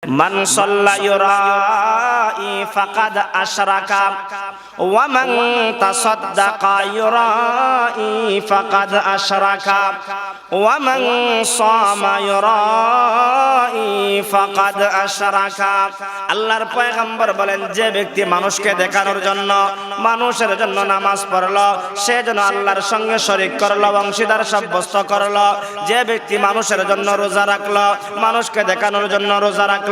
মান সাল্লা ইউরাই ফাকাদ আশরাকা ওয়া মান তাসাদ্দাকা ইউরাই ফাকাদ আশরাকা ওয়া মান সামা ইউরাই ফাকাদ আশরাকা। আল্লাহর পয়গম্বর বলেন, যে ব্যক্তি মানুষকে দেখানোর জন্য, মানুষের জন্য নামাজ পড়লো, সে যেন আল্লাহর সঙ্গে শরীক করলো, অংশীদার সাব্যস্ত করলো। যে ব্যক্তি মানুষের জন্য রোজা রাখলো, মানুষকে দেখানোর জন্য রোজা রাখলো,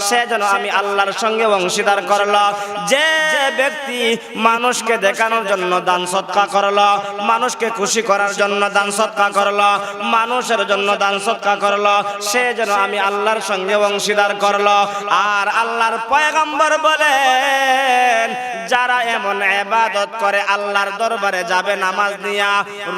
সে যেন আমি আল্লাহর সঙ্গে অংশীদার করলো। যে ব্যক্তি মানুষকে দেখানোর জন্য দান সদকা করলো, মানুষকে খুশি করার জন্য দান সদকা করলো, মানুষের জন্য দান সদকা করলো, সে যেন আমি আল্লাহর সঙ্গে অংশীদার করলো। আর আল্লাহর পয়গম্বর বলেন, যারা এমন ইবাদত করে আল্লাহর দরবারে যাবে নামাজ নিয়া,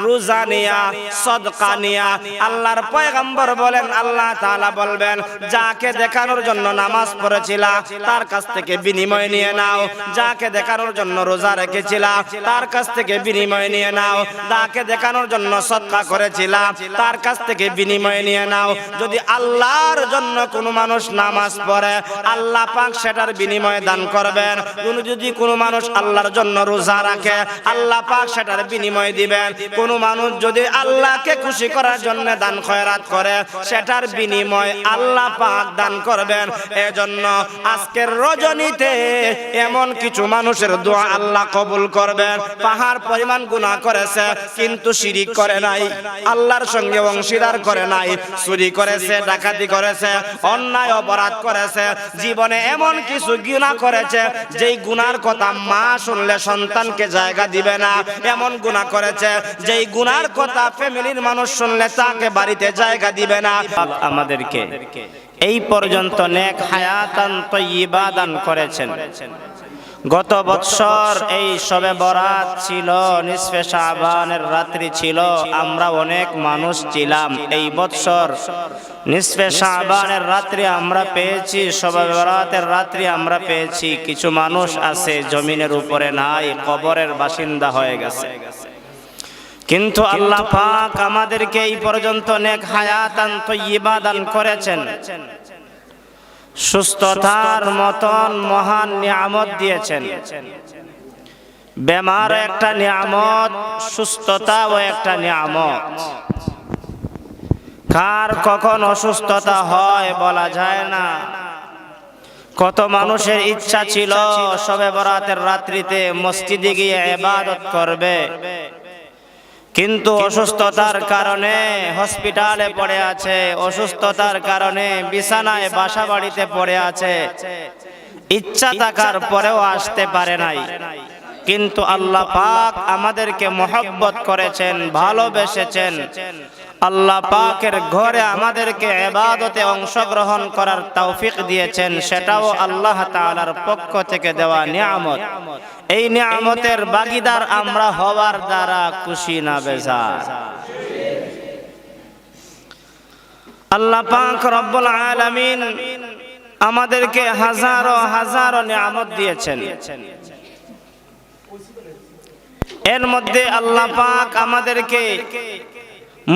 রোজা নিয়া, সদকা নিয়া, আল্লাহর পয়গম্বর বলেন, আল্লাহ তাআলা বলবেন, যাকে দেখানোর জন্য নামাজ পড়েছিলা তার কাছ থেকে বিনিময় নিয়ে নাও, যাকে দেখানোর জন্য রোজা রেখেছিলা তার কাছ থেকে বিনিময় নিয়ে নাও, যাকে দেখানোর জন্য সদকা করেছিলা তার কাছ থেকে বিনিময় নিয়ে নাও। যদি আল্লাহর জন্য কোনো মানুষ নামাজ পড়ে, আল্লাহ পাক সেটার বিনিময়ে দান করবেন। যদি কোনো মানুষ আল্লাহর জন্য রোজা রাখে, আল্লাহ পাক সেটার বিনিময় দিবেন। কোনো মানুষ যদি আল্লাহকে খুশি করার জন্য দান খয়রাত করে, সেটার বিনিময় আল্লাহ পাক দান করবেন। এজন্য আজকের রজনীতে এমন কিছু মানুষের দোয়া আল্লাহ কবুল করবেন। পাহাড় পরিমাণ গুনাহ করেছে কিন্তু শিরিক করে নাই, আল্লাহর সঙ্গে অংশীদার করে নাই, চুরি করেছে, ডাকাতি করেছে, অন্যায় অপরাধ করেছে, জীবনে এমন কিছু গুনাহ করেছে যেই গুনার কথা মা শুনলে সন্তানকে জায়গা দিবে না, এমন গুনাহ করেছে যেই গুনার কথা ফ্যামিলির মানুষ শুনলে তাকে বাড়িতে জায়গা দিবে না। আমাদেরকে এই পর্যন্ত নেক হায়াতান তাইয়্যিবা দান করেছেন। গত বৎসর এই শবে বরাত ছিল, নিসফে শাবানের রাত্রি ছিল, আমরা অনেক মানুষ ছিলাম। এই বৎসর নিসফে শাবানের রাত্রি আমরা পেয়েছি, শবে বরাতের রাত্রি আমরা পেয়েছি। কিছু মানুষ আছে জমিনের উপরে নাই, কবরের বাসিন্দা হয়ে গেছে। কিন্তু আল্লাহ পাক আমাদেরকে এই পর্যন্ত নেক হায়াতান তাইয়্যিবা দান করেছেন। সুস্থতার মতন মহান নিয়ামত দিয়েছেন। বেমার একটা নিয়ামত, সুস্থতাও একটা নিয়ামত। কার কখন অসুস্থতা হয় বলা যায় না। কত মানুষের ইচ্ছা ছিল শবে বরাতের রাত্রিতে মসজিদে গিয়ে ইবাদত করবে, কিন্তু অসুস্থতার কারণে হসপিটালে পড়ে আছে, অসুস্থতার কারণে বিছানায় বাসা বাড়িতে পড়ে আছে, ইচ্ছা থাকার পরেও আসতে পারে নাই। কিন্তু আল্লাহ পাক আমাদেরকে মহব্বত করেছেন, ভালোবেসেছেন। আল্লাহ পাকের ঘরে আমাদেরকে ইবাদতে অংশগ্রহণ করার তৌফিক দিয়েছেন, সেটাও আল্লাহ তাআলার পক্ষ থেকে দেওয়া নিয়ামত। এই নিয়ামতের ভাগীদার আমরা হওয়ার দ্বারা খুশি না বেজার? আল্লাহ পাক রব্বুল আলামিন আমাদেরকে হাজারো হাজারো নিয়ামত দিয়েছেন। এর মধ্যে আল্লাহ পাক আমাদেরকে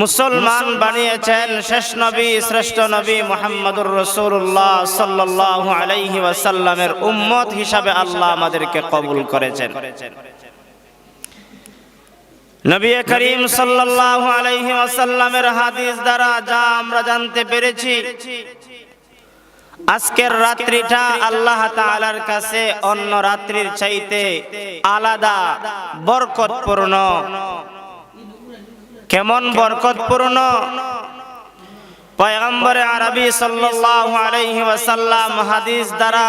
মুসলমান বানিয়েছেন। শেষ নবী, শ্রেষ্ঠ নবী মুহাম্মদুর রাসূলুল্লাহ সাল্লাল্লাহু আলাইহি ওয়াসাল্লামের উম্মত হিসাবে আল্লাহ আমাদেরকে কবুল করেছেন। নবী করিম সাল্লাল্লাহু আলাইহি ওয়াসাল্লামের হাদিস দ্বারা যা আমরা জানতে পেরেছি, আজকের রাত্রিটা আল্লাহ তাআলার কাছে অন্য রাত্রির চাইতে আলাদা, বরকতপূর্ণ। কেমন বরকতপূর্ণ? পয়গম্বরে আরবি সাল্লাল্লাহু আলাইহি ওয়াসাল্লাম হাদিস দ্বারা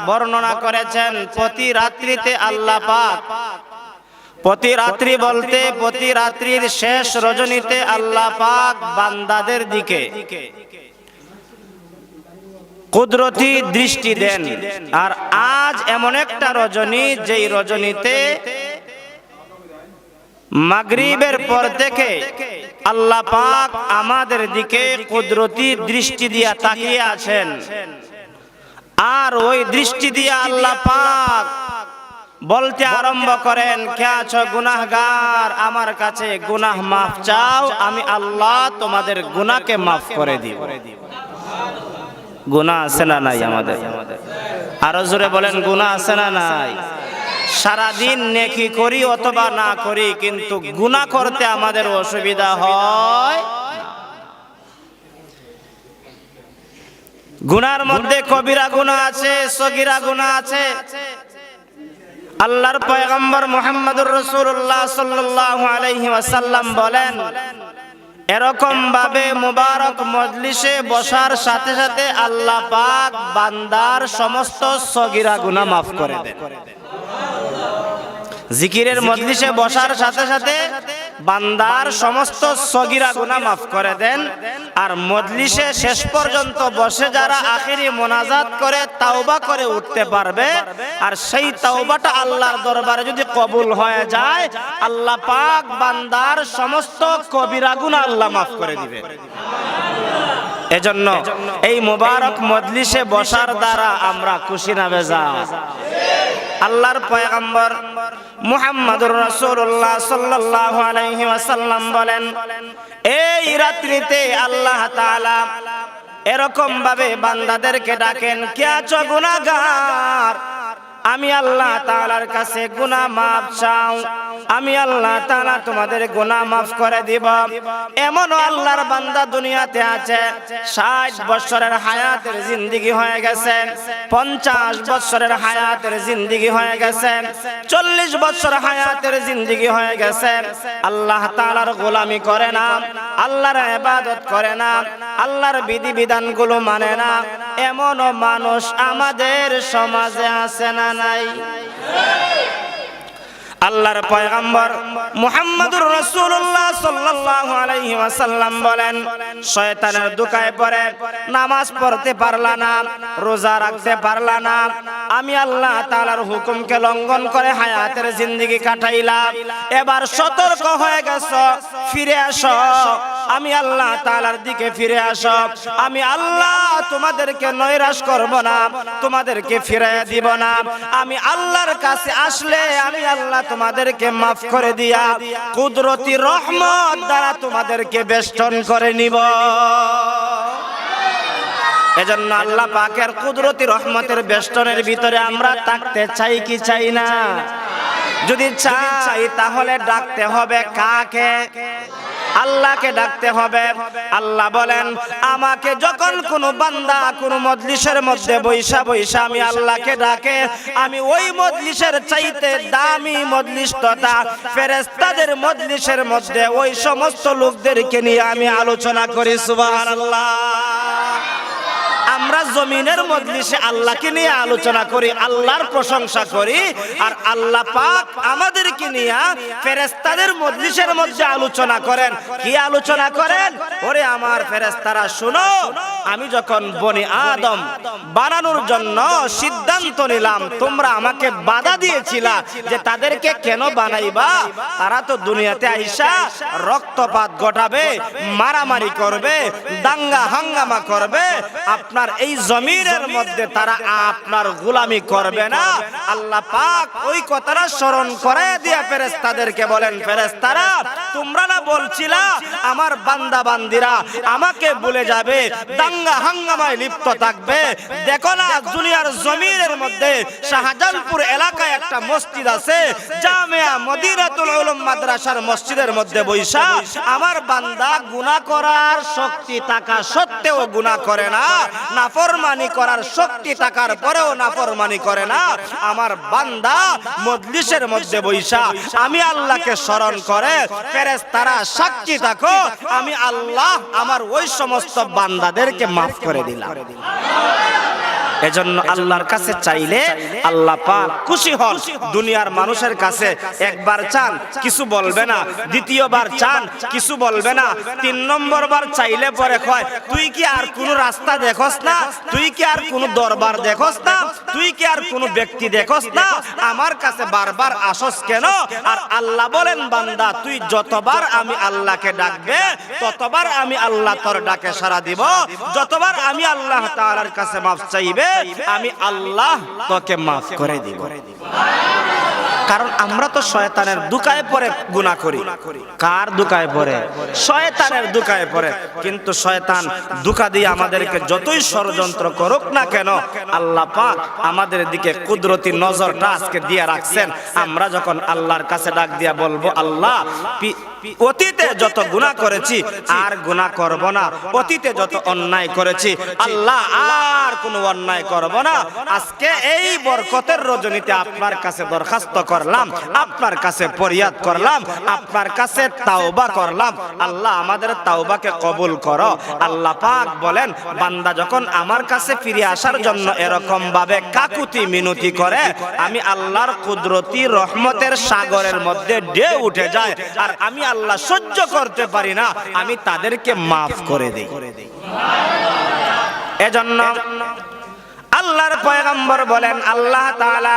বর্ণনা করেছেন, প্রতি রাত্রিতে আল্লাহ পাক, প্রতি রাত্রি বলতে প্রতি রাত্রির শেষ রজনীতে আল্লাহ পাক বান্দাদের দিকে কুদরতি দৃষ্টি দেন। আর আজ এমন একটা রজনী, যেই রজনীতে মাগরিবের পর থেকে আল্লাহ পাক আমাদের দিকে কুদরতি দৃষ্টি দিয়া তাকিয়ে আছেন। আর ওই দৃষ্টি দিয়া আল্লাহ পাক বলতে আরম্ভ করেন, কে আছো গুনাহগার, আমার কাছে গুনাহ মাফ চাও, আমি আল্লাহ তোমাদের গুনাহকে মাফ করে দিব। গুনাহ আছে না নাই আমাদের? আরো জোরে বলেন, গুনাহ আছে না নাই? সারাদিন নেকি করি অথবা না করি, কিন্তু গুনাহ করতে আমাদের অসুবিধা হয়। গুনার মধ্যে কবিরা গুনাহ আছে, সগীরা গুনাহ আছে। আল্লাহর পয়গম্বর মুহাম্মদুর রাসূলুল্লাহ সাল্লাল্লাহু আলাইহি ওয়াসাল্লাম বলেন, এরকম ভাবে মুবারক মজলিসে বসার সাথে সাথে আল্লাহ পাক বান্দার সমস্ত সগীরা গুনাহ মাফ করে দেন। জিকিরের মজলিসে বসার সাথে সাথে বান্দার সমস্ত সগীরা গুনাহ মাফ করে দেন। আর মজলিসে শেষ পর্যন্ত বসে যারা আখিরি মোনাজাত করে তাওবা করে উঠতে পারবে, আর সেই তাওবাটা আল্লাহর দরবারে যদি কবুল হয়ে যায়, আল্লাহ পাক বান্দার সমস্ত কবিরা গুনাহ আল্লাহ মাফ করে দিবেন। এজন্য এই মুবারক মজলিসে বসার দ্বারা আমরা খুশি না বেজার? আল্লাহর পয়গম্বর মুহাম্মদুর রাসূলুল্লাহ সাল্লাল্লাহু আলাইহি ওয়াসাল্লাম বলেন, এই রাত্রিতে আল্লাহ তাআলা এরকম ভাবে বান্দাদেরকে ডাকেন, কে আছো গুনাহগার? আমি আল্লাহ তাআলার কাছে গুনাহ মাফ চাও, আমি আল্লাহ তাআলা তোমাদের গুনাহ মাফ করে দিব। এমন আল্লাহর বান্দা দুনিয়াতে আছে 60 বছরের হায়াতের জিন্দেগি হয়ে গেছে, 50 বছরের হায়াতের জিন্দেগি হয়ে গেছে, 40 বছর হায়াতের জিন্দেগি হয়ে গেছে, আল্লাহ তাআলার গোলামি করে না, আল্লাহর ইবাদত করে না, আল্লাহর বিধিবিধানগুলো মানে না। এমন মানুষ আমাদের সমাজে আছে না নাই? আল্লাহর পয়গম্বর মুহাম্মদুর রাসূলুল্লাহ সাল্লাল্লাহু আলাইহি ওয়াসাল্লাম বলেন, শয়তানের ধোঁকায় পড়ে নামাজ পড়তে পারলা না, রোজা রাখতে পারলা না, আমি আল্লাহ তাআলার হুকুমকে লঙ্ঘন করে হায়াতের জিন্দেগি কাটাইলা, এবার সতর্ক হয়ে গেছো, ফিরে আসো, আমি আল্লাহ তাআলার দিকে ফিরে আসো। আমি আল্লাহ তোমাদেরকে নৈরাশ করব না, তোমাদেরকে ফিরিয়ে দিব না। আমি আল্লাহর কাছে আসলে আমি আল্লাহ তোমাদেরকে মাফ করে দিয়া কুদরতি রহমত দ্বারা তোমাদেরকে বেষ্টন করে নিব। এজন্য আল্লাহ পাকের কুদরতি রহমতের বেষ্টনের ভিতরে আমরা থাকতে চাই কি চাই না? যদি চাই তাহলে ডাকতে হবে কাকে? আল্লাহকে ডাকতে হবে। আল্লাহ বলেন, আমাকে যখন কোনো বান্দা কোনো মজলিসের মধ্যে বৈশা বৈশা আমি আল্লাহকে ডাকে, আমি ওই মজলিসের চাইতে দামি মজলিস তথা ফেরেশতাদের মজলিসের মধ্যে ওই সমস্ত লোকদেরকে নিয়ে আমি আলোচনা করি। সুবহানাল্লাহ। আমরা জমিনের মজলিসে আল্লাহকে নিয়ে আলোচনা করি, আল্লাহর প্রশংসা করি, আর আল্লাহ পাক আমাদেরকে নিয়ে ফেরেশতাদের মজলিসের মধ্যে আলোচনা করেন। কি আলোচনা করেন? ওরে আমার ফেরেশতারা শুনো, আমি যখন বনি আদম বানানোর জন্য সিদ্ধান্ত নিলাম, তোমরা আমাকে বাধা দিয়েছিলা যে তাদেরকে কেন বানাইবা? তারা তো দুনিয়াতে আইসা রক্তপাত ঘটাবে, মারামারি করবে, দাঙ্গা হাঙ্গামা করবে, আপনার এই জমিনের মধ্যে তারা আপনার গোলামি করবে না। আল্লাহ পাক ওই কথাটা স্মরণ করে দিয়ে ফেরেশতাদেরকে বলেন, ফেরেশতারা তোমরা না বলছিলা আমার বান্দা বান্দিরা আমাকে ভুলে যাবে, দাঙ্গা হাঙ্গামায় লিপ্ত থাকবে? দেখো না দুনিয়ার জমিনের মধ্যে শাহজালালপুর এলাকায় একটা মসজিদ আছে, জামিয়া মদিনাতুল উলুম মাদ্রাসার মসজিদের মধ্যে বৈশা আমার বান্দা গুনাহ করার শক্তি থাকা সত্ত্বেও গুনাহ করে না, নাফরমানি করার শক্তি থাকার পরেও নাফরমানি করে না। আমার বান্দা মজলিসের মধ্যে বৈশা আমি আল্লাহকে স্মরণ করে, ফেরেশতারা সাক্ষী থাকো, আমি আল্লাহ আমার ওই সমস্ত বান্দাদেরকে মাফ করে দিলাম। এজন্য আল্লাহর কাছে চাইলে আল্লাহ পাক খুশি হন। দুনিয়ার মানুষের কাছে একবার চান কিছু বলবে না, দ্বিতীয়বার চান কিছু বলবে না, 3 নম্বর বার চাইলে পরে কয় তুই কি আর কোন রাস্তা দেখোস না? তুই কি আর কোন দরবার দেখোস না? তুই কি আর কোন ব্যক্তি দেখোস না? আমার কাছে বারবার আসস কেন? আর আল্লাহ বলেন, বান্দা তুই যতবার আমি আল্লাহকে ডাকবে ততবার আমি আল্লাহ তোর ডাকে সাড়া দিব, যতবার আমি আল্লাহ তাআলার কাছে মাফ চাইবে আমি আল্লাহ তোকে মাফ করে দিব। কারণ আমরা তো শয়তানের দুকায় পড়ে গুনাহ করি। কার দুকায় পড়ে? শয়তানের দুকায় পড়ে। কিন্তু শয়তান দুকা দিয়ে আমাদেরকে যতই ষড়যন্ত্র করুক না কেন, আল্লাহ পাক আমাদের দিকে কুদরতি নজরটা আজকে দিয়ে রাখছেন। আমরা যখন আল্লাহর কাছে ডাক দিয়া বলবো, আল্লাহ অতীতে যত গুনাহ করেছি আর গুনাহ করব না, অতীতে যত অন্যায় করেছি আল্লাহ আর কোনো অন্যায় করব না, আজকে এই বরকতের রজনীতে আপনার কাছে দরখাস্ত করলাম, আপনার কাছে ফরিয়াদ করলাম, আপনার কাছে তাওবা করলাম, আল্লাহ আমাদের তাওবাকে কবুল করো। আল্লাহ পাক বলেন, বান্দা যখন আমার কাছে ফিরে আসার জন্য এরকম ভাবে কাকুতি মিনতি করে, আমি আল্লাহর কুদরতি রহমতের সাগরের মধ্যে ঢেউ উঠে যায়, আর আমি আল্লাহ সহ্য করতে পারি না, আমি তাদেরকে মাফ করে দেই। এজন্য আল্লাহর পয়গম্বর বলেন, আল্লাহ তাআলা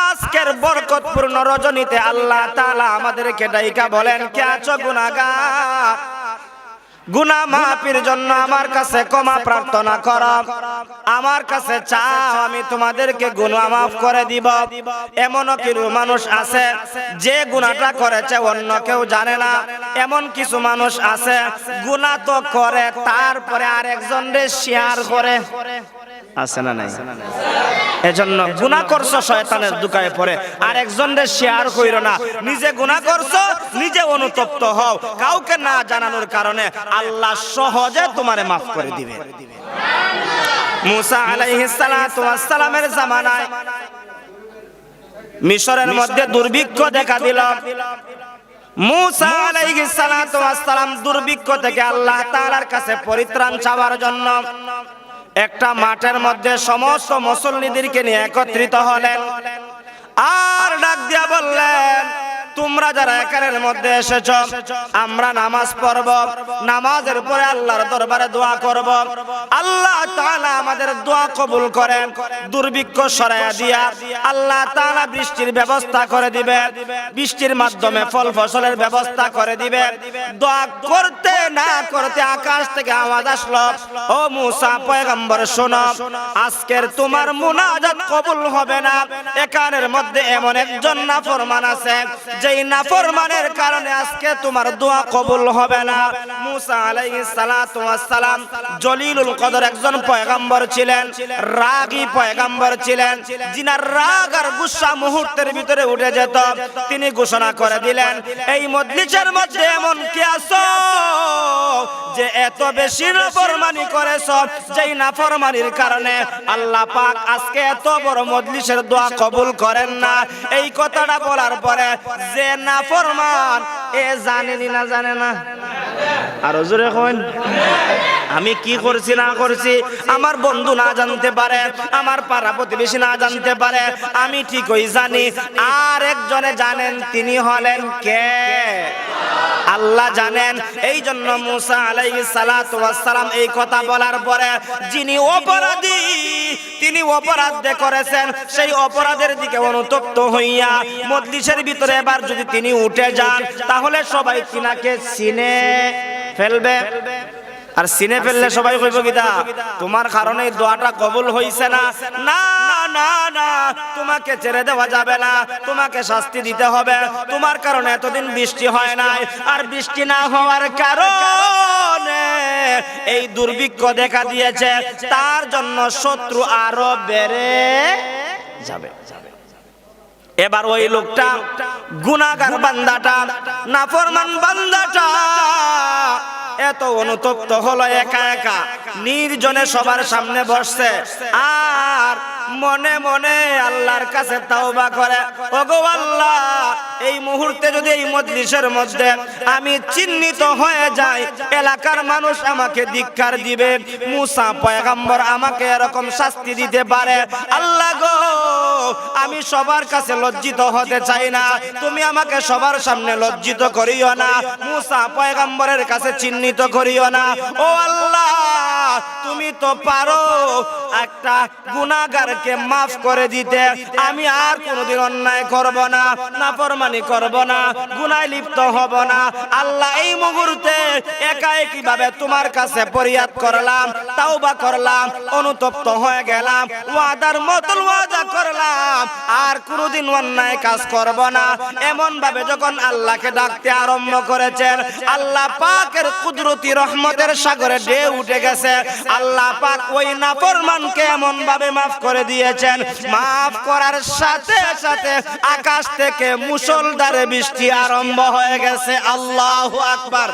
আজকের বরকতপূর্ণ রজনীতে আল্লাহ তাআলা আমাদেরকে ডাইকা বলেন, কে আছো গুনাহগার, গুনাহ মাফের জন্য আমার কাছে ক্ষমা প্রার্থনা করো, আমার কাছে চাও, আমি তোমাদেরকে গুনাহ মাফ করে দিব। এমনও কিছু মানুষ আছে যে গুনাহটা করেছে অন্য কেউ জানে না। এমন কিছু মানুষ আছে গুনাহ তো করে তারপরে আরেকজনকে শেয়ার করে, আছে না নাই? এজন্য গুনাহ করছো শয়তানের দুকায় পড়ে আরেকজনকে শেয়ার কইরো না। নিজে গুনাহ করছো, নিজে অনুতপ্ত হও, কাউকে না জানানোর কারণে আল্লাহ সহজে তোমারে মাফ করে দিবে। মুসা আলাইহিস সালাতু ওয়াস সালামের জামানায় মিশরের মধ্যে দুর্ভিক্ষ দেখা দিল। মুসা আলাইহিস সালাতু ওয়াস সালাম দুর্ভিক্ষ থেকে আল্লাহ তাআলার কাছে পরিত্রাণ চাওয়ার জন্য একটা মাঠের মধ্যে সমস্ত মুসল্লিদেরকে নিয়ে একত্রিত হলেন, আর ডাক দিয়া বললেন, তোমরা যারা এখানের মধ্যে এসেছো, আমরা নামাজ পড়ব, নামাজের পরে আল্লাহর দরবারে দোয়া করব, আল্লাহ তাআলা আমাদের দোয়া কবুল করেন, দুর্ভিক্ষ সরাইয়া দিয়া আল্লাহ তাআলা বৃষ্টির ব্যবস্থা করে দিবে, বৃষ্টির মাধ্যমে ফল ফসলের ব্যবস্থা করে দিবে। দোয়া করতে না করতে আকাশ থেকে আওয়াজ আসলো, ও মুসা পয়গম্বর শোনো, আজকের তোমার মুনাজাত কবুল হবে না, এখানের মধ্যে এমন একজন নাফরমান আছে যেই নাফরমানের কারণে আজকে তোমার দোয়া কবুল হবে না। মুসা আলাইহিস সালাতু ওয়াস সালাম জলিলুল কদর একজন পয়গম্বর ছিলেন, রাগী পয়গম্বর ছিলেন, যিনার রাগ আর গুসা মুহূর্তের ভিতরে উঠে যেত। তিনি ঘোষণা করে দিলেন, এই মজলিসের মধ্যে এমন কি আছো যে এত বেশি নাফরমানি করেছো, যেই নাফরমানির কারণে আল্লাহ পাক আজকে এত বড় মজলিসের দোয়া কবুল করেন না। এই কথাটা বলার পরে যে নাফরমান, এ জানেনি না জানে না? আর জোরে কইন, আমি কি করছি না করছি আমার বন্ধু না জানতে পারে, আমার পাড়া প্রতিবেশী না জানতে পারে, আমি ঠিকই জানি। আর একজনে জানেন, তিনি হলেন কে? আল্লাহ জানেন। এই জন্য মুসা আলাইহিস সালাতু ওয়াস সালাম এই কথা বলার পরে যিনি অপরাধী, তিনি অপরাধ করেছেন, সেই অপরাধের দিকে অনুতপ্ত হইয়া মজলিসের ভিতরে এবার যদি তিনি উঠে যান, তাহলে সবাই তিনাকে চিনে ফেলবে। আর চিনে ফেললে সবাই কইব কিটা, তোমার কারণে দোয়াটা কবুল হইছে না। না না না, তোমাকে ছেড়ে দেওয়া যাবে না, তোমাকে শাস্তি দিতে হবে। তোমার কারণে এতদিন বৃষ্টি হয় নাই, আর বৃষ্টি না হওয়ার কারণে এই দুর্ভিক্ষ দেখা দিয়েছে, তার জন্য শত্রু আরো বেড়ে যাবে। এবার ওই লোকটা, গুনাহগার বান্দাটা, নাফরমান বান্দাটা এত অনুতপ্ত হলো, একা একা নির্জনে সবার সামনে বসছে, আর মনে মনে আল্লাহর কাছে তাওবা করে, ওগো আল্লাহ, এই মুহূর্তে যদি এই মজলিসের মধ্যে আমি চিহ্নিত হয়ে যাই, এলাকার মানুষ আমাকে ধিক্কার দিবে, মুসা পয়গম্বর আমাকে এরকম শাস্তি দিতে পারে। আল্লাহ গো, আমি সবার কাছে লজ্জিত হতে চাই না, তুমি আমাকে সবার সামনে লজ্জিত করিও না, মুসা পয়গম্বরের কাছে চিহ্নিত করিও না। ও আল্লাহ, তুমি তো পারো একটা গুনাহগারকে মাফ করে দিতে, আমি আর কোনোদিন অন্যায় করব না, নাফরমানি নাফরমানি করব না, গুনাহে লিপ্ত হব না। আল্লাহ এই মুহূর্তে একাএকি ভাবে তোমার কাছে ফরিয়াদ করলাম, তাওবা করলাম, অনুতপ্ত হয়ে গেলাম, ওয়াদার মতন ওয়াদা করলাম আর কোনোদিন অন্যায় কাজ করব না। এমন ভাবে যখন আল্লাহকে ডাকতে আরম্ভ করেছেন, আল্লাহ পাকের কুদরতি রহমতের সাগরে ঢেউ উঠে গেছে। আল্লাহ পাক ওই নাফরমানকে এমন ভাবে মাফ করে দিয়েছেন, মাফ করার সাথে সাথে আকাশ থেকে মুষলধারে বৃষ্টি আরম্ভ হয়ে গেছে। আল্লাহু আকবার।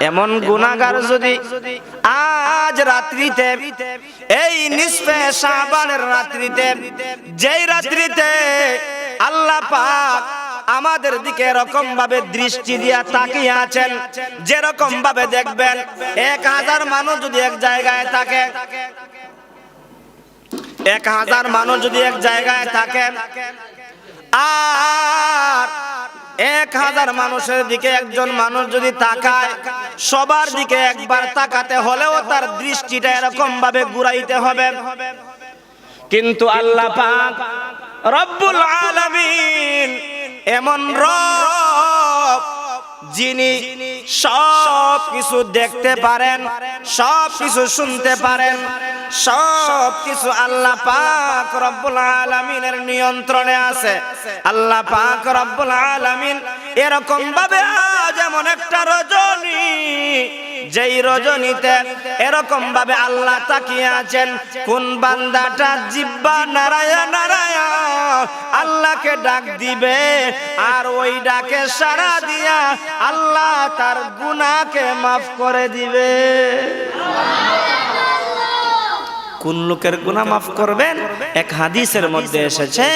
এমন গুনাহগার যদি আজ রাত্রিতে, এই নিসফে শাবানের রাত্রিতে, যেই রাত্রিতে আল্লাহ পাক আমাদের দিকে এরকম ভাবে দৃষ্টি দিয়া তাকিয়ে আছেন, যেরকম ভাবে দেখবেন 1000 মানুষ যদি এক জায়গায় থাকে, 1000 মানুষ যদি এক জায়গায় থাকে আর 1000 মানুষের দিকে একজন মানুষ যদি তাকায়, সবার দিকে একবার তাকাতে হলেও তার দৃষ্টিটা এরকম ভাবে ঘুরাইতে হবে। কিন্তু আল্লাহ পাক রব্বুল আলামিন এমন রব, যিনি সব কিছু দেখতে পারেন, সব কিছু শুনতে পারেন, সব কিছু আল্লাহ পাক রব্বুল আলামিনের নিয়ন্ত্রণে আছে। আল্লাহ পাক রব্বুল আলামিন এরকম ভাবে আজ এমন একটা রজনী, যেই রজনীতে এরকম ভাবে আল্লাহ তাকিয়ে আছেন, কোন বান্দাটা জিহ্বা নাড়ায়া নাড়ায়া আল্লাহকে ডাক দিবে আর ওই ডাকে সাড়া দিয়া আল্লাহ তার গুনাহকে মাফ করে দিবে। কোন লোকের গুনাহ মাফ করবেন? এক হাদিসের মধ্যে এসেছে,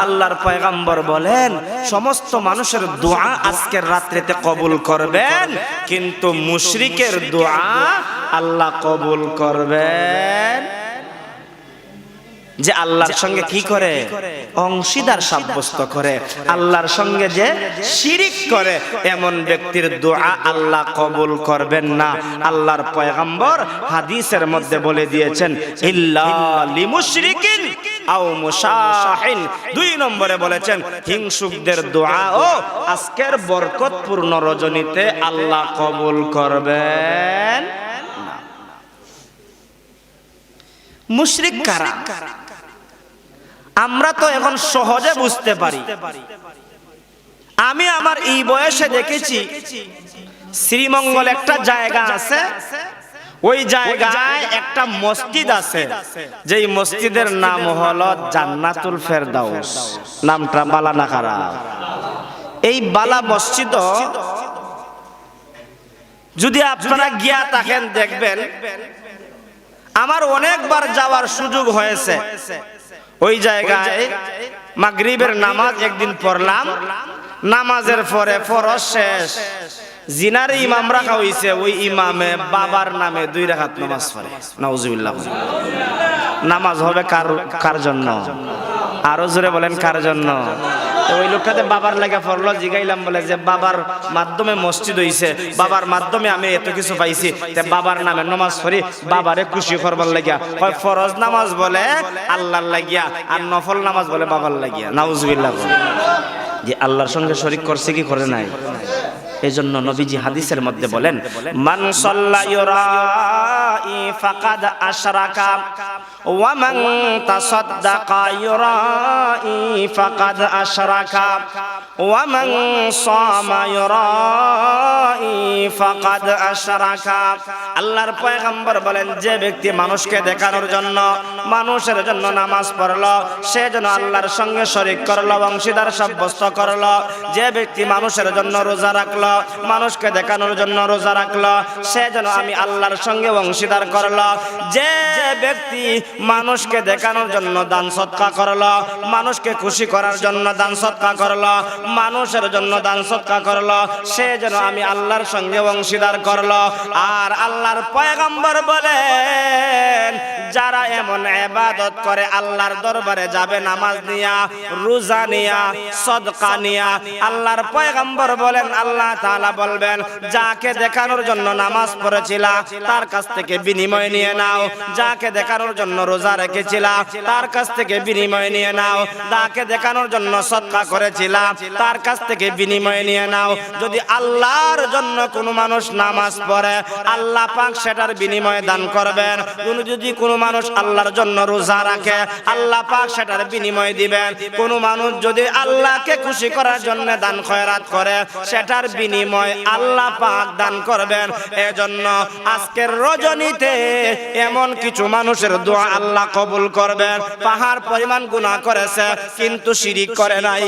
আল্লাহর পয়গম্বর বলেন, সমস্ত মানুষের দোয়া আজকের রাত্রিতে কবুল করবেন, কিন্তু মুশরিকের দোয়া আল্লাহ কবুল করবেন যে আল্লাহর সঙ্গে কি করে? অংশীদার সাব্যস্ত করে। আল্লাহর সঙ্গে যে শিরিক করে, এমন ব্যক্তির দোয়া আল্লাহ কবুল করবেন না। আল্লাহর পয়গম্বর হাদিসের মধ্যে বলে দিয়েছেন, ইল্লা লিমুশরিকিন আও মুশাহিন। 2 নম্বরে বলেছেন, হিংসুকদের দোয়াও আজকের বরকতপূর্ণ রজনীতে আল্লাহ কবুল করবেন না। মুশরিক কারা? আমরা তো এখন সহজে বুঝতে পারি। আমি আমার এই বয়সে দেখেছি, শ্রীমঙ্গল একটা জায়গা আছে, ওই জায়গায় একটা মসজিদ আছে, যেই মসজিদের নাম হলো জান্নাতুল ফেরদাউস। নামটা বালা না খারাপ? এই বালা মসজিদ যদি আপনারা গিয়া থাকেন দেখবেন, আমার অনেকবার যাওয়ার সুযোগ হয়েছে। ওই জায়গায় মাগরিবের নামাজ একদিন পড়লাম, নামাজের পরে ফরজ শেষ, জিনার ইমাম রাখা হইছে, ওই ইমামে বাবার নামে 2 রাকাত নামাজ পড়ে। নাউজুবিল্লাহ। নামাজ হবে কার জন্য? আরো জোরে বলেন, কার জন্য? ওই লোকটাতে বাবার লাগে পড়লো, জিগাইলাম বলে যে বাবার মাধ্যমে মসজিদ হইছে, বাবার মাধ্যমে আমি এত কিছু পাইছি, বাবার নামে নামাজ পড়ি বাবারে খুশি করবার লাগিয়া। হয় ফরজ নামাজ বলে আল্লাহর লাগিয়া, আর নফল নামাজ বলে বাবার লাগিয়া। নাউজুবিল্লাহ। যে আল্লাহর সঙ্গে শরীক করছে কি করে নাই? এজন্য নবীজি হাদিসের মধ্যে বলেন, মান সাল্লা ইউরাই ফাকাদ আশরাকা ওয়া মান তাসাদদাকা ইউরাই ফাকাদ আশরাকা ওয়া মান সামা ইউরাই ফাকাদ আশরাকা। আল্লাহর পয়গম্বর বলেন, যে ব্যক্তি মানুষকে দেখানোর জন্য, মানুষের জন্য নামাজ পড়লো, সে যেন আল্লাহর সঙ্গে শরীক করলো, অংশীদার সাব্যস্ত করলো। যে ব্যক্তি মানুষের জন্য রোজা রাখলো, মানুষকে দেখানোর জন্য রোজা রাখলো, সে যেন আমি আল্লাহর সঙ্গে অংশীদার করলো। যে ব্যক্তি মানুষকে দেখানোর জন্য দান সদকা করলো, মানুষকে খুশি করার জন্য দান সদকা করলো, মানুষের জন্য দান সদকা করলো, সে যেন আমি আল্লাহর সঙ্গে অংশীদার করলো। আর আল্লাহর পয়গম্বর বলেন, যারা এমন ইবাদত করে আল্লাহর দরবারে যাবে নামাজ নিয়া, রোজা নিয়া, সদকা নিয়া, আল্লাহর পয়গম্বর বলেন আল্লাহ তাআলা বলবেন, যাকে দেখানোর জন্য নামাজ পড়েছিলা তার কাছ থেকে বিনিময় নিয়ে নাও, যাকে দেখানোর জন্য রোজা রেখেছিলা তার কাছ থেকে বিনিময় নিয়ে নাও, যাকে দেখানোর জন্য সদকা করেছিলা তার কাছ থেকে বিনিময় নিয়ে নাও। যদি আল্লাহর জন্য কোনো মানুষ নামাজ পড়ে আল্লাহ পাক সেটার বিনিময়ে দান করবেন। যদি কোনো মানুষ আল্লাহর জন্য রোজা রাখে আল্লাহ পাক সেটার বিনিময় দিবেন। কোনো মানুষ যদি আল্লাহকে খুশি করার জন্য দান খয়রাত করে সেটার বিনিময় আল্লাহ পাক দান করবেন। এজন্য আজকের রজনীতে এমন কিছু মানুষের দোয়া আল্লাহ কবুল করবেন, পাহাড় পরিমাণ গুনাহ করেছে কিন্তু শিরিক করে নাই,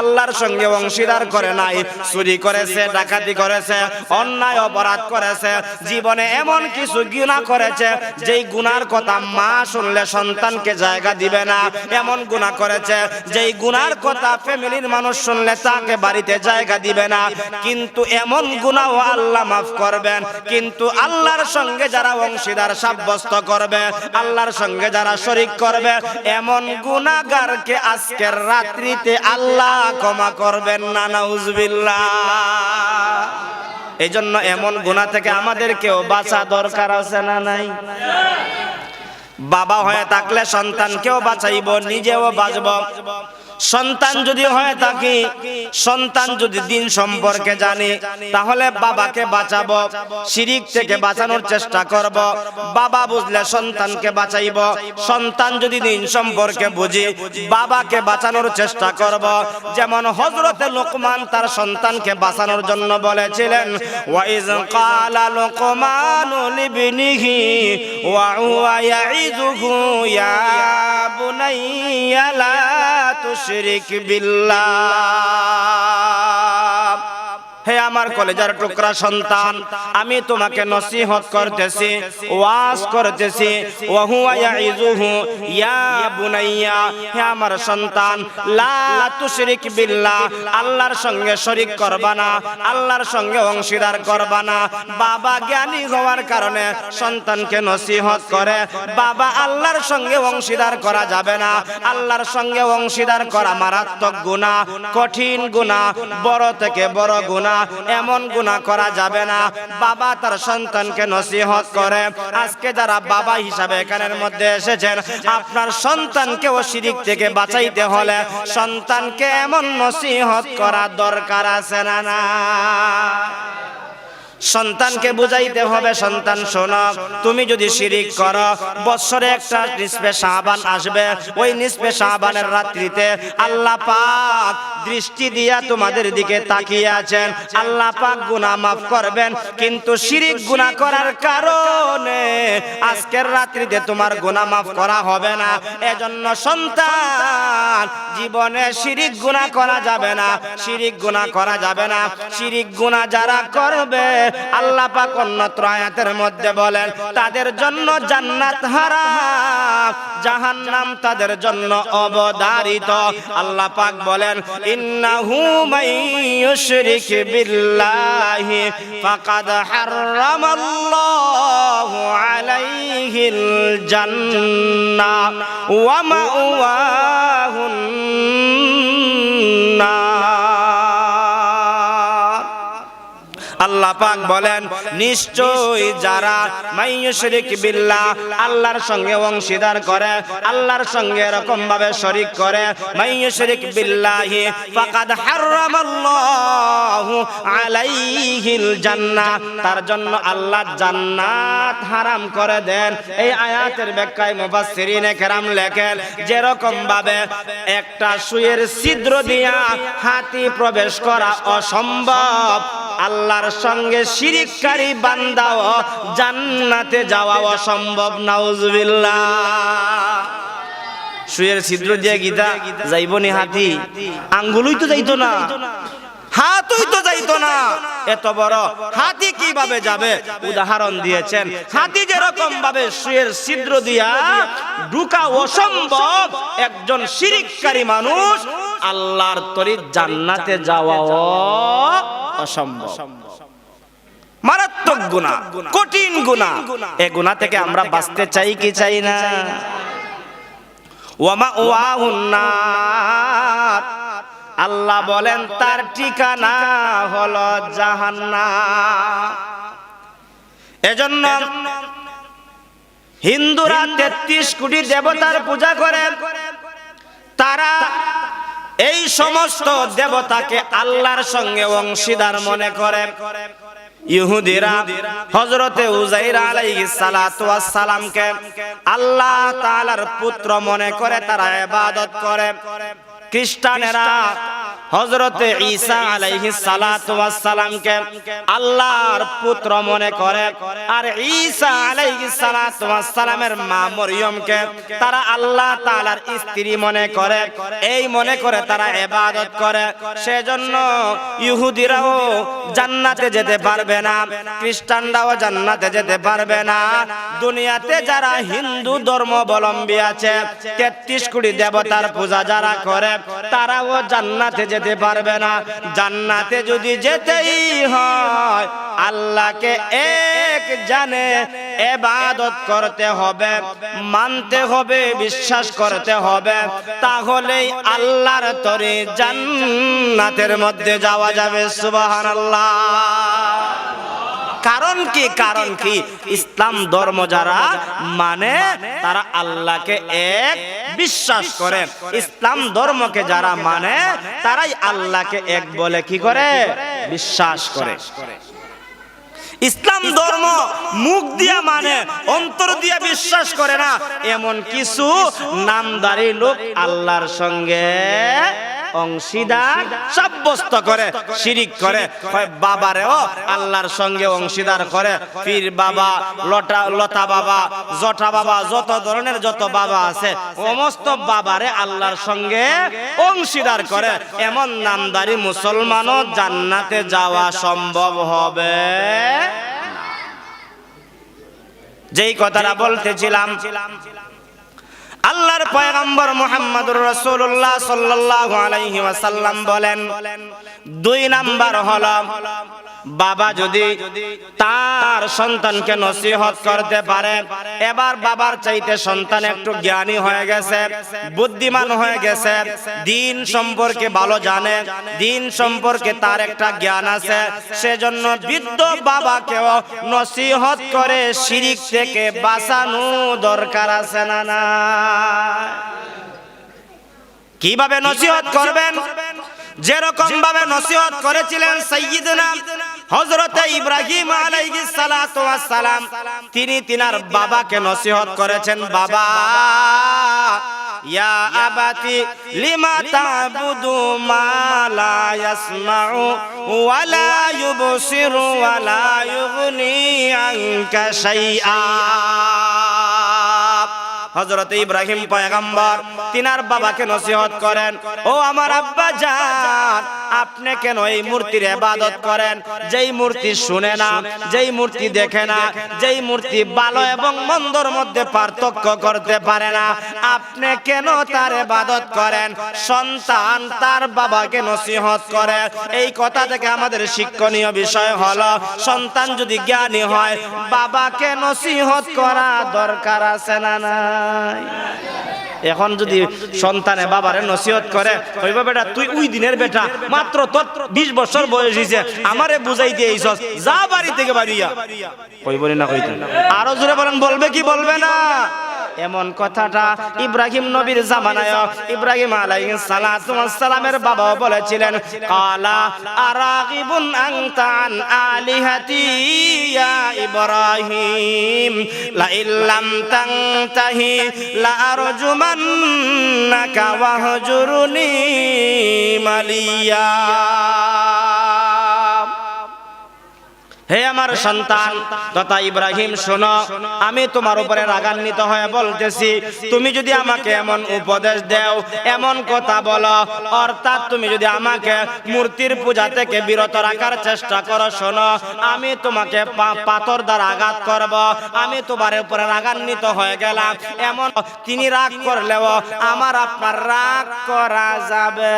আল্লাহর সঙ্গে অংশীদার করে নাই, চুরি করেছে, ডাকাতি করেছে, অন্যায় অপরাধ করেছে, জীবনে এমন কিছু গুনাহ করেছে যেই গুনার কথা মা শুনলে সন্তানকে জায়গা দিবে না, এমন গুনাহ করেছে যেই গুনার কথা ফ্যামিলির মানুষ শুনলে তাকে বাড়িতে জায়গা দিবে না, কিন্তু এমন গুনাহ আল্লাহ মাফ করবেন। কিন্তু আল্লাহর সঙ্গে যারা অংশীদার সাব্যস্ত করবে, আল্লাহর সঙ্গে যারা শরীক করবে, এমন গুনাহগারকে আজকের রাত্রিতে আল্লাহ ক্ষমা করবেন না, নাউজুবিল্লাহ। এই জন্য এমন গুনাহ থেকে আমাদেরকেও বাঁচা দরকার আছে না নাই? বাবা হয়ে থাকলে সন্তানকেও বাঁচাইব, নিজেও বাঁচব। সন্তান যদি হয়ে থাকি, সন্তান যদি দিন সম্পর্কে জানি তাহলে বাবাকে বাঁচাবো, শিরিক থেকে বাঁচানোর চেষ্টা করব। বাবা বুঝলে সন্তানকে বাঁচাইব, সন্তান যদি দিন সম্পর্কে বুঝি বাবাকে বাঁচানোর চেষ্টা করব। যেমন হযরতে লোকমান তার সন্তানকে বাঁচানোর জন্য বলেছিলেন, ওয়াইজ ক্বালা লোকমানু লিবনিহি ওয়া হুয়া ইয়াইযুহু ইয়া বুনাইয়া লা তুশরিক বিল্লাহ। হে আমার কলেজার টুকরা সন্তান, আমি তোমাকে নসিহত করতেছি, ওয়াজ করতেছি, ওয়া হুয়া ইয়াইযুহু ইয়া বুনাইয়া, হে আমার সন্তান, লা তুশরিক বিল্লাহ, আল্লাহর সঙ্গে শরীক করবা না, আল্লাহর সঙ্গে অংশীদার করবা না। বাবা জ্ঞানী হওয়ার কারণে সন্তানকে নসিহত করে, বাবা আল্লাহর সঙ্গে অংশীদার করা যাবে না, আল্লাহর সঙ্গে অংশীদার করা মারাত্মক গুনাহ, কঠিন গুনাহ, বড় থেকে বড় গুনাহ, এমন গুনাহ করা যাবে না। বাবা তার সন্তানকে নসিহত করে। আজকে যারা বাবা হিসাবে এখানের মধ্যে এসেছেন, আপনার সন্তানকেও শিরিক থেকে বাঁচাইতে হলে সন্তানকে এমন নসিহত করা দরকার আছে না না? সন্তানকে বুঝাইতে হবে, সন্তান শোনো, তুমি যদি শিরিক করো, বছরে একটা নিসফে শাবান আসবে, ওই নিসফে শাবানের রাত্রিতে আল্লাহ পাক দৃষ্টি দিয়া তোমাদের দিকে তাকিয়ে আছেন, আল্লাহ পাক গুনাহ মাফ করবেন। কিন্তু শিরিক গুনাহ করার কারণে আজকের রাত্রিতে তোমার গুনাহ মাফ করা হবে না। এজন্য সন্তান, জীবনে শিরিক গুনাহ করা যাবে না, শিরিক গুনাহ করা যাবে না। শিরিক গুনাহ যারা করবে আল্লাহ পাক অন্যত্র আয়াতের মধ্যে বলেন, তাদের জন্য জান্নাত হারাম, জাহান্নাম তাদের জন্য অবধারিত। আল্লাহ পাক বলেন, ইন্নাহু মাইয়ুশরিক বিল্লাহি ফাকাদ হারামাল্লাহু আলাইহিল জান্নাহ ওয়া মাওয়াহুন নার। আল্লাহ পাক বলেন, নিশ্চয় যারা মাইয়ুশরিক বিল্লাহ, আল্লাহর সঙ্গে অংশীদার করে, আল্লাহর সঙ্গে এরকম ভাবে শরীক করে, মাইয়ুশরিক বিল্লাহি ফাকাদ হারামাল্লাহু আলাইহিল জান্নাহ, তার জন্য আল্লাহ জান্নাত হারাম করে দেন। এই আয়াতের ব্যাখ্যায় মুফাসসিরিনে কেরাম লেখেন, যেরকম ভাবে একটা সুইয়ের ছিদ্র দিয়া হাতি প্রবেশ করা অসম্ভব, আল্লাহর সঙ্গে শিরিককারী বান্দাও জান্নাতে যাওয়া অসম্ভব, নাউজুবিল্লাহ। সুয়ের ছিদ্র দিয়ে গীতা যাইবনি হাতি? আঙ্গুলই তো যাইতো না, হাতই তো যাইতো না, এত বড় হাতি কিভাবে যাবে? উদাহরণ দিয়েছেন, হাতি যেরকম ভাবে সুয়ের ছিদ্র দিয়া ঢুকা অসম্ভব, একজন শিরিককারী মানুষ আল্লাহর তরি জান্নাতে যাওয়াও অসম্ভব। মারাত্মক গুনাহ, কঠিন গুনাহ। এই গুনাহ থেকে আমরা বাঁচতে চাই কি চাই না? ওয়া মাওয়াহুন নার, আল্লাহ বলেন তার ঠিকানা হলো জাহান্নাম। এজন্য হিন্দুরা 33 কোটি দেবতার পূজা করে। তারা এই সমস্ত দেবতাকে আল্লাহর সঙ্গে অংশীদার মনে করে। ইহুদিরা হযরতে উযাইর আলাইহিস সালাতু ওয়াস সালামকে আল্লাহ তাআলার পুত্র মনে করে তারা ইবাদত করে। খ্রিস্টানেরা হযরতে ঈসা আলাইহিস সালাতু ওয়াস সালামকে আল্লাহর পুত্র মনে করে। আর ঈসা আলাইহিস সালাতু ওয়াস সালামের মা মরিয়মকে তারা আল্লাহ তাআলার স্ত্রী মনে করে। এই মনে করে তারা ইবাদত করে। সেজন্য ইহুদিরাও জান্নাতে যেতে পারবে না, খ্রিস্টানরাও জান্নাতে যেতে পারবে না। দুনিয়াতে যারা হিন্দু ধর্মাবলম্বী আছে, 33 কোটি দেবতার পূজা যারা করে, তারাও জান্নাতে যেতে পারবে না। জান্নাতে যদি যেতেই হয় আল্লাহকে এক জানে ইবাদত করতে হবে, মানতে হবে, বিশ্বাস করতে হবে, তাহলেই আল্লাহর তরে জান্নাতের মধ্যে যাওয়া যাবে। সুবহানাল্লাহ। কারণ কি? কারণ কি? ইসলাম ধর্ম যারা মানে তারা আল্লাহকে এক বিশ্বাস করে। ইসলাম ধর্মকে যারা মানে তারাই আল্লাহকে এক বলে কি করে? বিশ্বাস করে। ইসলাম ধর্ম মুখ দিয়া মানে অন্তর দিয়া বিশ্বাস করে না এমন কিছু নামধারী লোক আল্লাহর সঙ্গে অংশীদার সাব্যস্ত করে, শিরিক করে। বাবারেও আল্লাহর সঙ্গে অংশীদার করে। পীর বাবা, লতা বাবা, জটা বাবা, যত ধরনের যত বাবা আছে সমস্ত বাবারে আল্লাহর সঙ্গে অংশীদার করে। এমন নামধারী মুসলমানও জান্নাতে যাওয়া সম্ভব হবে। যেই কথাটা বলতেছিলাম, আল্লাহর পয়গম্বর মুহাম্মদুর রাসূলুল্লাহ সাল্লাল্লাহু আলাইহি ওয়াসাল্লাম বলেন, 2 নাম্বার হলো বাবা যদি তার সন্তানকে নসিহত করতে পারে। এবার বাবার চাইতে সন্তান একটু জ্ঞানী হয়ে গেছে, বুদ্ধিমান হয়ে গেছে, দ্বীন সম্পর্কে ভালো জানে, দ্বীন সম্পর্কে তার একটা জ্ঞান আছে, সেজন্য বৃদ্ধ বাবাকেও নসিহত করে শিরিক থেকে বাঁচানো দরকার আছে না না? কিভাবে নসিহত করবেন? যেরকম ভাবে নসিহত করেছিলেন সাইয়্যিদনা হযরতে ইব্রাহিম আলাইহিস সালাতু ওয়াস সালাম, তিনি তিনার বাবাকে নসিহত করেছেন, বাবা ইয়া আবাতি লিমা তা'বুদু মা লা ইয়াসমাউ ওয়া লা ইউবসিরু ওয়া লা ইউগনি আনকা শাইআ। হযরত ইব্রাহিম পয়গম্বর তিনার বাবাকে নসিহত করেন, ও আমার আব্বা জান, আপনি কেন এই মূর্তির ইবাদত করেন? যেই মূর্তি শুনে না, যেই মূর্তি দেখে না, যেই মূর্তি ভালো এবং মন্দর মধ্যে পার্থক্য করতে পারে না, আপনি কেন তার ইবাদত করেন? সন্তান তার বাবাকে নসিহত করে। এই কথা থেকে আমাদের শিক্ষণীয় বিষয় হলো, সন্তান যদি জ্ঞানী হয় বাবাকে নসিহত করা দরকার আছে না না? এখন যদি সন্তানে বাবারে নসিহত করে, কইবা বেটা তুই ওই দিনের বেটা, মাত্র তোর 20 বছর বয়স হইছে, আমারে বুঝাই দিয়েছস, যা বাড়ি থেকে বাড়িয়া। কইবনি না কইতে? আরো জোরে বলেন, বলবে কি বলবে না? এমন কথাটা ইব্রাহিম নবীর জামানায় ইব্রাহিম আলাইহিস সালাতু ওয়াস সালামের বাবাও বলেছিলেন, কালা আরাগিবুন আনতা আন আলিহাতি ইয়া ইব্রাহিম লা ইল্লাম তানতাহি লা আরজুমান্নাকা ওয়াহজুরনি মালিয়া। হে আমার সন্তান তথা ইব্রাহিম শোনো, আমি তোমার উপরে রাগান্বিত হয়ে বলতেছি, তুমি যদি আমাকে এমন উপদেশ দাও, এমন কথা বলো, অর্থাৎ তুমি যদি আমাকে মূর্তির পূজা থেকে বিরত রাখার চেষ্টা করো, শোনো আমি তোমাকে পাথর দ্বারা আঘাত করব। আমি তোমার উপরে রাগান্বিত হয়ে গেলাম। এমন তিনি রাগ করলেও আমার আপনার রাগ করা যাবে।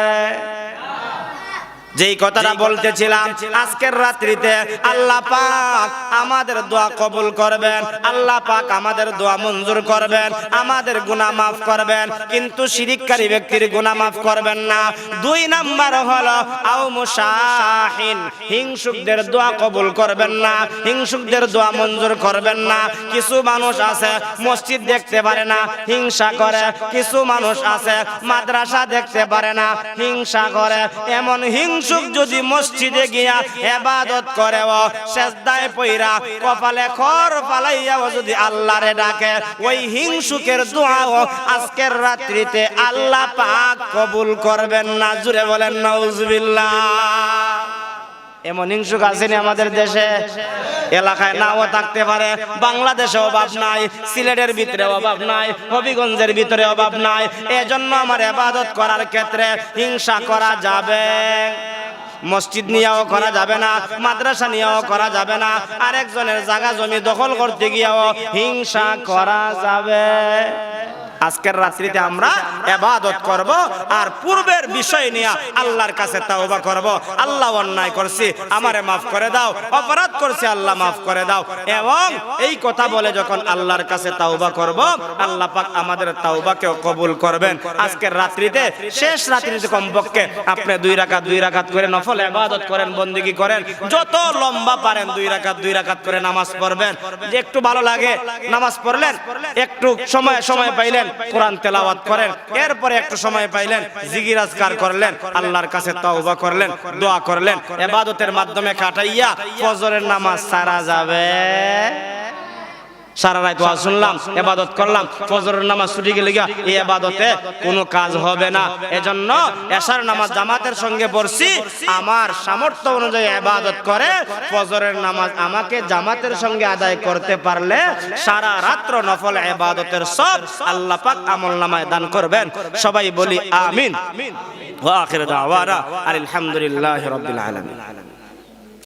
যেই কথাটা বলতেছিলাম, আজকের রাত্রিতে আল্লাহ পাক আমাদের দোয়া কবুল করবেন, আল্লাহ পাক আমাদের দোয়া মঞ্জুর করবেন, আমাদের গুনাহ মাফ করবেন, কিন্তু শিরিককারী ব্যক্তির গুনাহ মাফ করবেন না। 2 নাম্বার হলো আও মুশাহিন, হিংসুকদের দোয়া কবুল করবেন না, হিংসুকদের দোয়া মঞ্জুর করবেন না। কিছু মানুষ আছে মসজিদ দেখতে পারে না, হিংসা করে। কিছু মানুষ আছে মাদ্রাসা দেখতে পারে না, হিংসা করে। এমন হিংসুক যদি মসজিদে গিয়া ইবাদত করে, ও সিজদায় পইরা কপালে খড় ফালাইয়া যদি আল্লাহরে ডাকে, ওই হিংসুকের দোয়াও আজকের রাত্রিতে আল্লাহ পাক কবুল করবেন না। জুড়ে বলেন নাউজুবিল্লাহ। এমন হিংসুক আছেনি আমাদের দেশে? এলাকায় নাও থাকতে পারে, বাংলাদেশে অভাব নাই, সিলেটের ভিতরে অভাব নাই, হবিগঞ্জের ভিতরে অভাব নাই। এজন্য আমার ইবাদত করার ক্ষেত্রে হিংসা করা যাবে? মসজিদ নিয়েও করা যাবে না, মাদ্রাসা নিয়েও করা যাবে না, আরেকজনের জায়গা জমি দখল করতে গিয়েও হিংসা করা যাবে। আজকের রাত্রিতে আমরা ইবাদত করব আর পূর্বের বিষয় নিয়ে আল্লাহর কাছে তাওবা করব। আল্লাহ অন্যায় করছি, আমারে মাফ করে দাও, অপরাধ করছি আল্লাহ মাফ করে দাও। এবং এই কথা বলে যখন আল্লাহর কাছে তাওবা করব, আল্লাহ পাক আমাদের তাওবাকেও কবুল করবেন। আজকের রাত্রিতে, শেষ রাত্রিতে কমপক্ষে আপনি 2 রাকাত করে নফল ইবাদত করেন, বন্দেগী করেন, যত লম্বা পারেন 2 রাকাত করে নামাজ পড়বেন। যে একটু ভালো লাগে নামাজ পড়লেন, একটু সময় পাইলেন কোরআন তেলাওয়াত করেন, এরপরে একটু সময় পাইলেন জিকির আজকার করলেন, আল্লাহর কাছে তাওবা করলেন, দোয়া করলেন, ইবাদতের মাধ্যমে কাটাইয়া ফজরের নামাজ সারা যাবে। সারা রাত ওয়াজ শুনলাম, ইবাদত করলাম, ফজরের নামাজ ছুটি গেলে এই ইবাদতে কোনো কাজ হবে না। এজন্য এশার নামাজ জামাতের সঙ্গে পড়ছি, আমার সামর্থ্য অনুযায়ী ইবাদত করে ফজরের নামাজ আমাকে জামাতের সঙ্গে আদায় করতে পারলে সারা রাত্র নফল ইবাদতের সব আল্লাহ পাক আমলনামায় দান করবেন। সবাই বলি আমিন। ওয়া আখির দাওয়ানা আলহামদুলিল্লাহি রাব্বিল আলামিন।